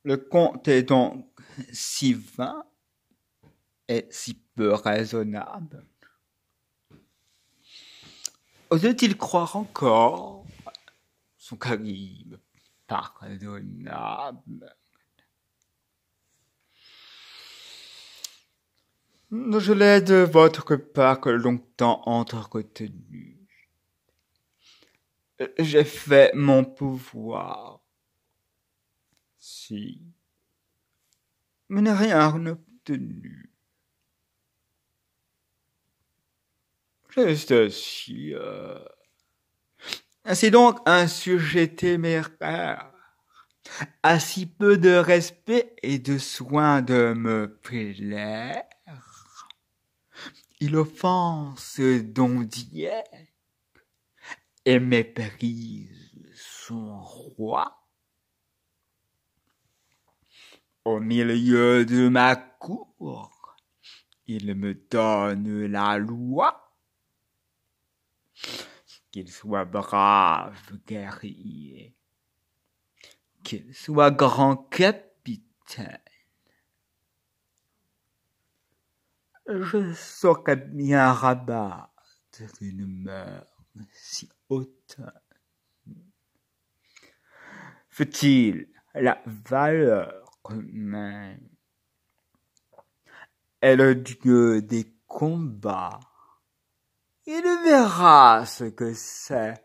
Le conte est donc si vain et si peu raisonnable. Osait-il croire encore son crime pardonnable? Je l'ai de votre part longtemps entretenu. J'ai fait mon pouvoir. Si. Mais n'ai rien obtenu. Juste si. C'est donc un sujet téméraire, a si peu de respect et de soin de me plaire. Il offense Don Diego et méprise son roi. Au milieu de ma cour, il me donne la loi. Qu'il soit brave guerrier, qu'il soit grand capitaine. Je saurais bien rabattre une mœur si haute. Faut-il la valeur même? Est le dieu des combats. Il verra ce que c'est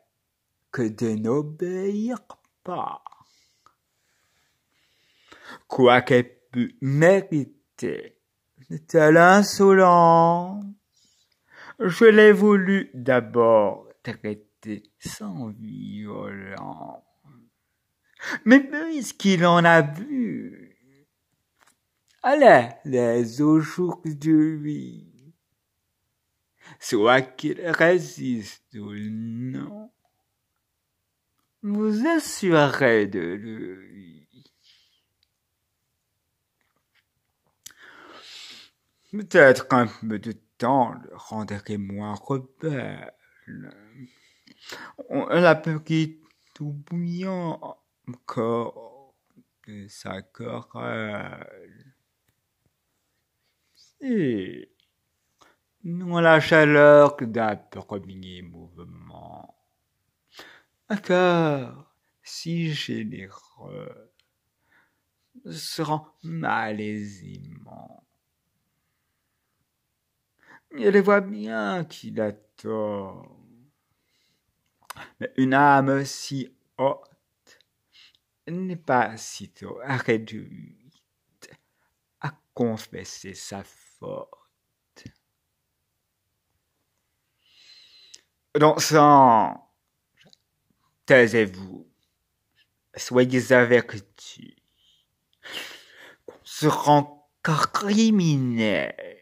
que de n'obéir pas. Quoi qu'ait pu mériter de telle insolence, je l'ai voulu d'abord traiter sans violence. Mais puisqu'il en a vu, allez les aujourd'hui, soit qu'il résiste ou non, vous assurez de lui. Peut-être qu'un peu de temps le rendrait moins rebelle. On l'a pris tout bouillant encore de sa querelle. Si, non la chaleur d'un premier mouvement. Un cœur si généreux se rend malaisément. Il voit bien qu'il a tort. Mais une âme si haute n'est pas sitôt réduite à confesser sa faute. Donc, sang, taisez-vous, soyez avertis qu'on se rend criminel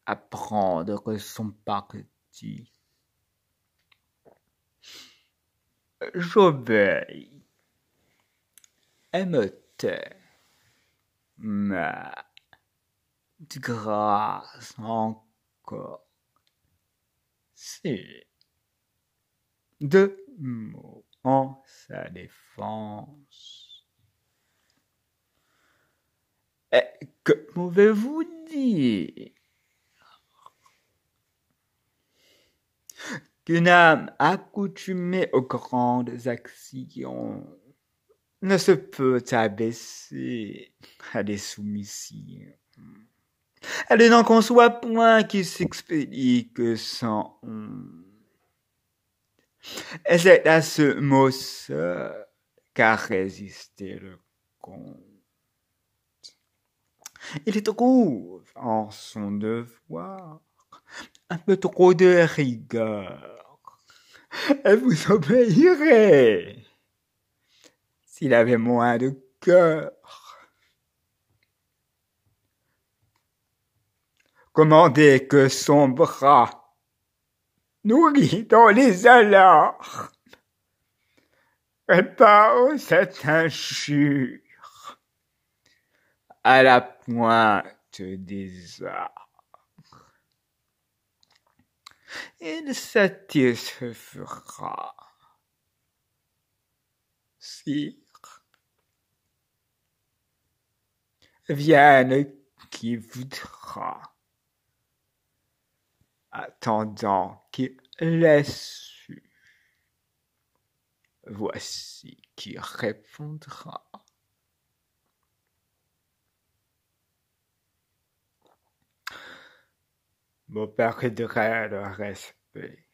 à prendre son parti. J'obéis et me tais, mais de grâce encore, si deux mots en sa défense. Et que pouvez-vous dire? Qu'une âme accoutumée aux grandes actions ne se peut abaisser à des soumissions. Elle n'en conçoit point qui s'expédie que sans honte. Et c'est à ce mot seul qu'a résisté le comte. Il trouve en son devoir un peu trop de rigueur. Et vous obéirez s'il avait moins de cœur. Commandez que son bras, nourri dans les alarmes, répare cette injure à la pointe des armes. Il satisfera, sire. vienne qui voudra, attendant qu'il l'ait su. Voici qui répondra. Mon perdrait le respect,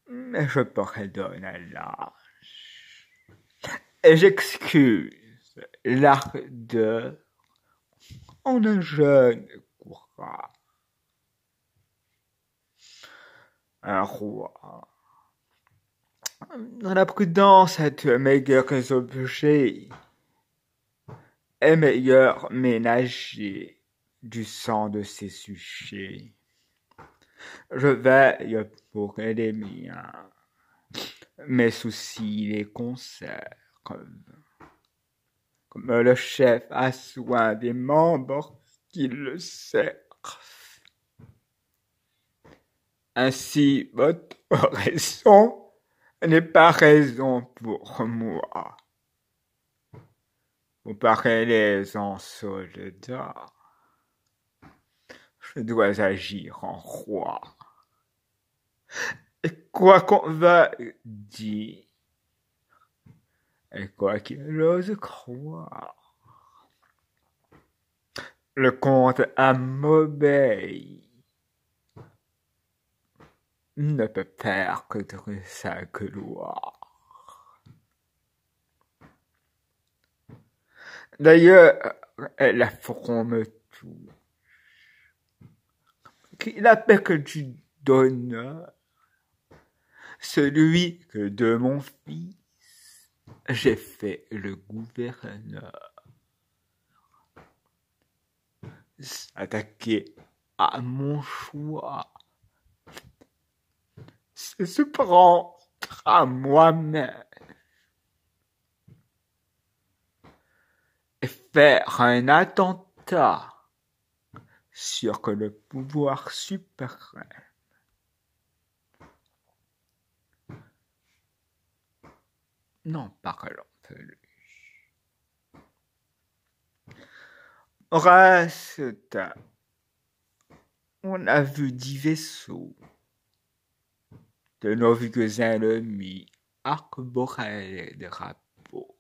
mais je pardonne à l'âge, et j'excuse l'ardeur en un jeune courage. Un roi, dans la prudence de meilleurs objets, est meilleur ménager du sang de ses sujets. Je veille pour les miens, mes soucis les conservent, comme le chef a soin des membres qui le servent. Ainsi, votre raison n'est pas raison pour moi. Vous parlez en soldat. Je dois agir en roi. Et quoi qu'on veuille dire, et quoi qu'il ose croire, le comte à m'obéir ne peut perdre sa gloire. D'ailleurs, la forme tout, qu'il a perdu d'honneur, celui que de mon fils j'ai fait le gouverneur. S'attaquer à mon choix, c'est se prendre à moi-même et faire un attentat sur le pouvoir suprême. N'en parlons plus. Reste, on a vu 10 vaisseaux de nos vieux ennemis arborer les drapeaux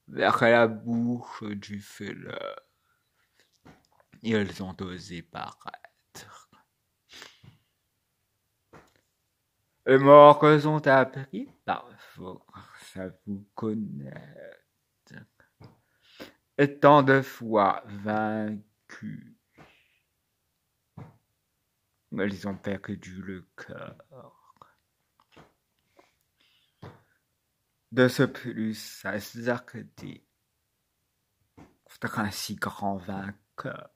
vers la bouche du fleuve. Ils ont osé paraître. Les morts ont appris par force à vous connaître. Et tant de fois vaincus, ils ont perdu le cœur. De ce plus à s'accorder contre un si grand vainqueur.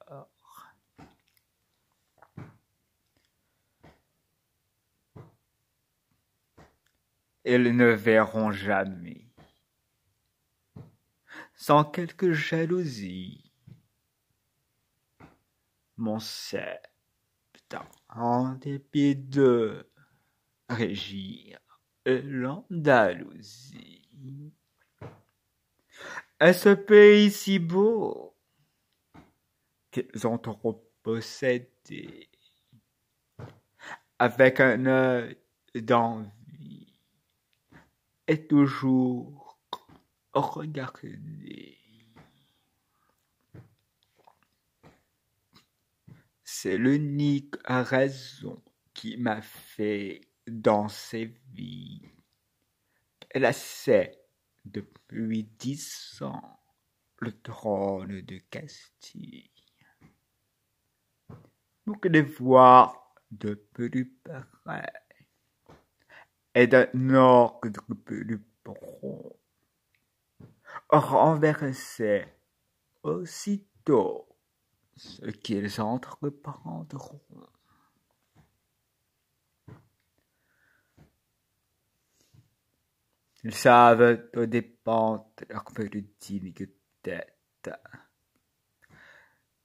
Ils ne verront jamais, sans quelque jalousie, mon sceptre en dépit de régir l'Andalousie. Et ce pays si beau qu'ils ont trop possédé, avec un œil d'envie, et toujours regarder. C'est l'unique raison qui m'a fait dans ces vies placer depuis 10 ans le trône de Castille. Pour les voir de plus près et d'un ordre plus profond, renverser aussitôt ce qu'ils entreprendront. Ils savent aux dépens de leur digne tête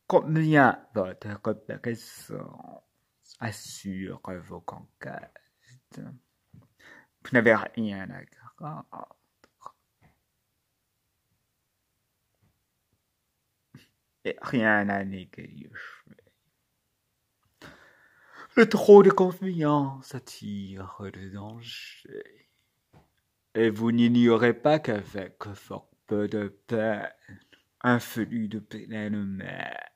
combien votre présence assure vos conquêtes. Vous n'avez rien à craindre. et rien à négliger. Le trop de confiance attire le danger. Et vous n'ignorez pas qu'avec fort peu de peine, un flux de pleine mer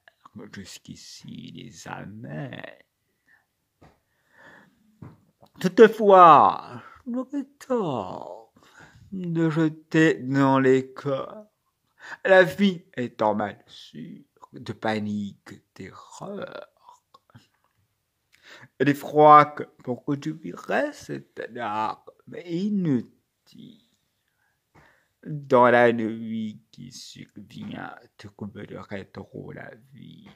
jusqu'ici les amène. Toutefois, j'aurais tort de jeter dans les cœurs la vie étant mal sûre de panique, terreur. L'effroi que pour conduire cette arme inutile dans la nuit qui survient troublerait trop la vie.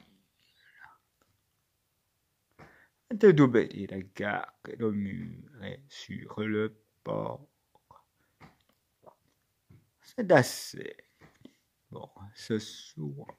De doubler la garde, le mur est sur le port. C'est assez pour ce soir.